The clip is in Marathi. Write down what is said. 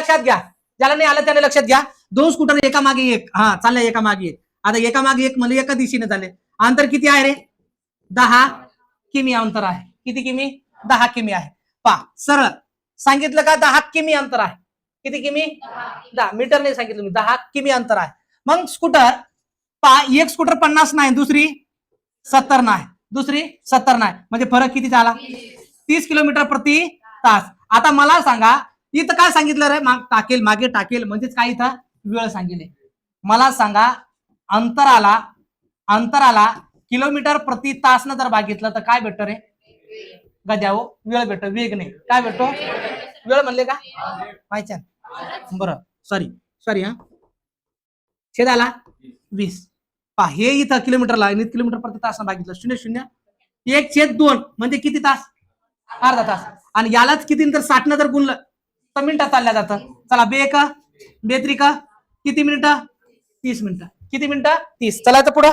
लक्षात घ्या, ज्याला नाही आलं त्याने लक्षात घ्या. 2 स्कूटर एका मागे एक, हा चाललंय एका मागे एक. आता एका मागे एक म्हणजे एका दिशेने झाले. अंतर किती आहे रे? 10 किमी अंतर आहे. किती किमी? 10 किमी आहे. पहा सरळ सांगितलं का 10 किमी अंतर आहे. किती किमी? 10 मीटर नाही सांगितलं मी, 10 किमी अंतर आहे. मग स्कूटर पहा, एक स्कूटर 50 नाही, दुसरी 70 नाही, दुसरी 70 नाही, म्हणजे फरक किती झाला? 30 किलोमीटर प्रति तास. आता मला सांगा इथं काय सांगितलं रे? टाकेल मागे टाकेल म्हणजेच काय इथं वेळ सांगितले. मला सांगा अंतराला किलोमीटर प्रति तास न जर भागितलं तर काय भेटतो रे? गजाओ वेळ भेटतो, वेग नाही. काय भेटतो? वेळ म्हणले का? माहिती आहे बरं. सॉरी हा छेद आला 20. पहा हे इथं किलोमीटरला किलोमीटर प्रति तास भागितलं 0.01/2 म्हणजे किती तास? अर्धा तास. आणि यालाच किती तर 60 न जर गुणलं तर मिनिटात चालल्या जातं. चला बेत्रिका किती मिनिटं? 30 मिनिटं. किती मिनिटं? 30. चला तर पुढं